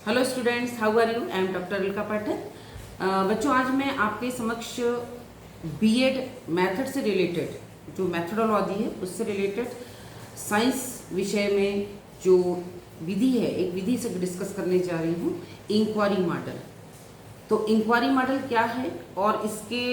Hello students, how are you? I am doctor Alka Pathak. बच्चों, आज मैं आपके समक्ष बीएड मेथड से रिलेटेड जो मेथडोलॉजी है उससे रिलेटेड साइंस विषय में जो विधि है, एक विधि से डिस्कस करने जा रही हूँ, इंक्वायरी मॉडल। तो इंक्वायरी मॉडल क्या है और इसके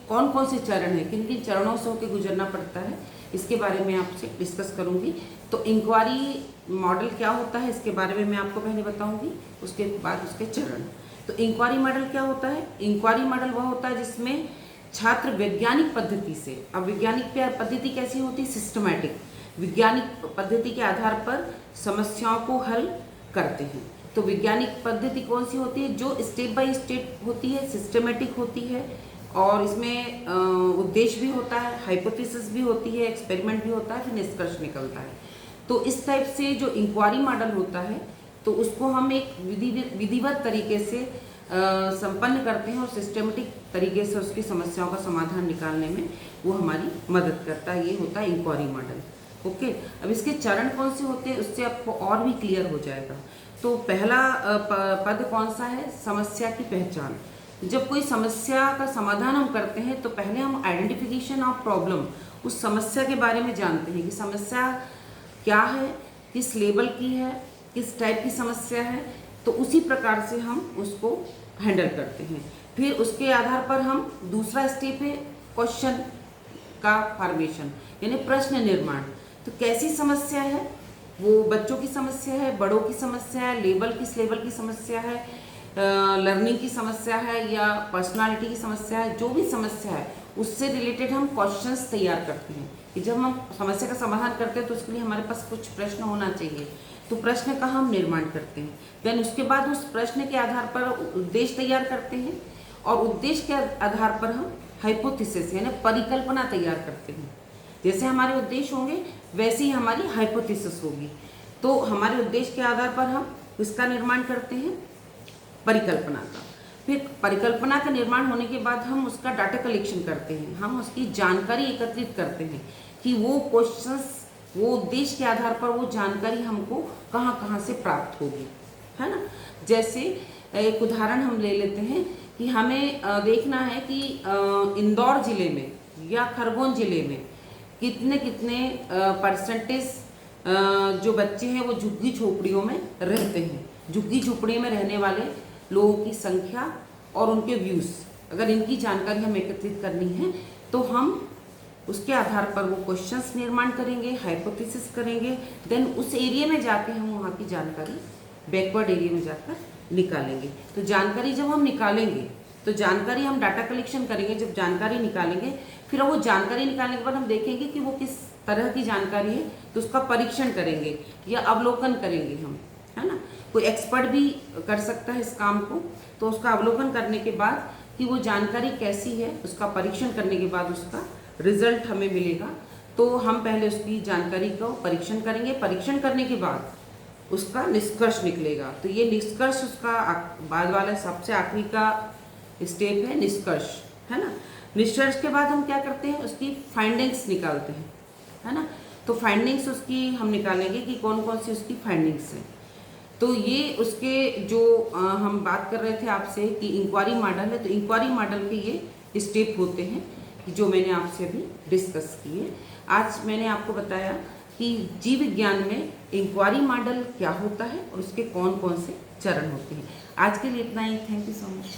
कौन कौन से चरण हैं, किन किन चरणों से होकर गुजरना पड़ता है, इसके बारे में आपसे डिस्कस करूंगी। तो इंक्वायरी मॉडल क्या होता है इसके बारे में मैं आपको पहले बताऊंगी, उसके बाद उसके चरण। तो इंक्वायरी मॉडल क्या होता है? इंक्वायरी मॉडल वह होता है जिसमें छात्र वैज्ञानिक पद्धति से, अब वैज्ञानिक पद्धति कैसी होती है? सिस्टमैटिक, वैज्ञानिक पद्धति के आधार पर समस्याओं को हल करते हैं। तो वैज्ञानिक पद्धति कौन सी होती है? जो स्टेप बाय स्टेप होती है, सिस्टमेटिक होती है, और इसमें उद्देश्य भी होता है, हाइपोथेसिस भी होती है, एक्सपेरिमेंट भी होता है, फिर निष्कर्ष निकलता है। तो इस टाइप से जो इंक्वायरी मॉडल होता है तो उसको हम एक विधिवत तरीके से संपन्न करते हैं और सिस्टमेटिक तरीके से उसकी समस्याओं का समाधान निकालने में वो हमारी मदद करता है। ये होता है इंक्वायरी मॉडल। ओके, अब इसके चरण कौन से होते हैं उससे आपको और भी क्लियर हो जाएगा। तो पहला पद कौन सा है? समस्या की पहचान। जब कोई समस्या का समाधान हम करते हैं तो पहले हम आइडेंटिफिकेशन ऑफ प्रॉब्लम, उस समस्या के बारे में जानते हैं कि समस्या क्या है, किस लेवल की है, किस टाइप की समस्या है। तो उसी प्रकार से हम उसको हैंडल करते हैं। फिर उसके आधार पर हम दूसरा स्टेप है क्वेश्चन का फॉर्मेशन, यानी प्रश्न निर्माण। तो कैसी समस्या है? वो बच्चों की समस्या है, बड़ों की समस्या है, किस लेवल की समस्या है, लर्निंग की समस्या है या पर्सनालिटी की समस्या है, जो भी समस्या है उससे रिलेटेड हम क्वेश्चंस तैयार करते हैं कि जब हम समस्या का समाधान करते हैं तो उसके लिए हमारे पास कुछ प्रश्न होना चाहिए। तो प्रश्न का हम निर्माण करते हैं। देन उसके बाद उस प्रश्न के आधार पर उद्देश्य तैयार करते हैं और उद्देश्य के आधार पर हम हाइपोथेसिस यानी परिकल्पना तैयार करते हैं। जैसे हमारे उद्देश्य होंगे वैसे ही हमारी हाइपोथेसिस होगी। तो हमारे उद्देश्य के आधार पर हम इसका निर्माण करते हैं, परिकल्पना का। फिर परिकल्पना का निर्माण होने के बाद हम उसका डाटा कलेक्शन करते हैं, हम उसकी जानकारी एकत्रित करते हैं कि वो क्वेश्चंस, वो उद्देश्य के आधार पर वो जानकारी हमको कहाँ कहाँ से प्राप्त होगी, है ना। जैसे एक उदाहरण हम ले लेते हैं कि हमें देखना है कि इंदौर जिले में या खरगोन जिले में कितने कितने परसेंटेज जो बच्चे हैं वो झुग्गी झोपड़ियों में रहते हैं। झुग्गी झोपड़ी में रहने वाले लोगों की संख्या और उनके व्यूज़, अगर इनकी जानकारी हम एकत्रित करनी है तो हम उसके आधार पर वो क्वेश्चंस निर्माण करेंगे, हाइपोथेसिस करेंगे। देन उस एरिया में जाके हम वहाँ की जानकारी बैकवर्ड एरिया में जाकर निकालेंगे। तो जानकारी जब हम निकालेंगे तो जानकारी हम डाटा कलेक्शन करेंगे। जब जानकारी निकालेंगे फिर वो जानकारी निकालने के बाद हम देखेंगे कि वो किस तरह की जानकारी है, तो उसका परीक्षण करेंगे या अवलोकन करेंगे हम, है ना। कोई एक्सपर्ट भी कर सकता है इस काम को। तो उसका अवलोकन करने के बाद कि वो जानकारी कैसी है, उसका परीक्षण करने के बाद उसका रिजल्ट हमें मिलेगा। तो हम पहले उसकी जानकारी को परीक्षण करेंगे, परीक्षण करने के बाद उसका निष्कर्ष निकलेगा। तो ये निष्कर्ष उसका बाद वाला सबसे आखिरी का स्टेप है निष्कर्ष, है ना। निष्कर्ष के बाद हम क्या करते हैं, उसकी फाइंडिंग्स निकालते हैं, है ना। तो फाइंडिंग्स उसकी हम निकालेंगे कि कौन कौन सी उसकी फाइंडिंग्स हैं। तो ये उसके जो हम बात कर रहे थे आपसे कि इंक्वायरी मॉडल है, तो इंक्वायरी मॉडल के ये स्टेप होते हैं जो मैंने आपसे अभी डिस्कस किए। आज मैंने आपको बताया कि जीव विज्ञान में इंक्वायरी मॉडल क्या होता है और उसके कौन कौन से चरण होते हैं। आज के लिए इतना ही। Thank you so much.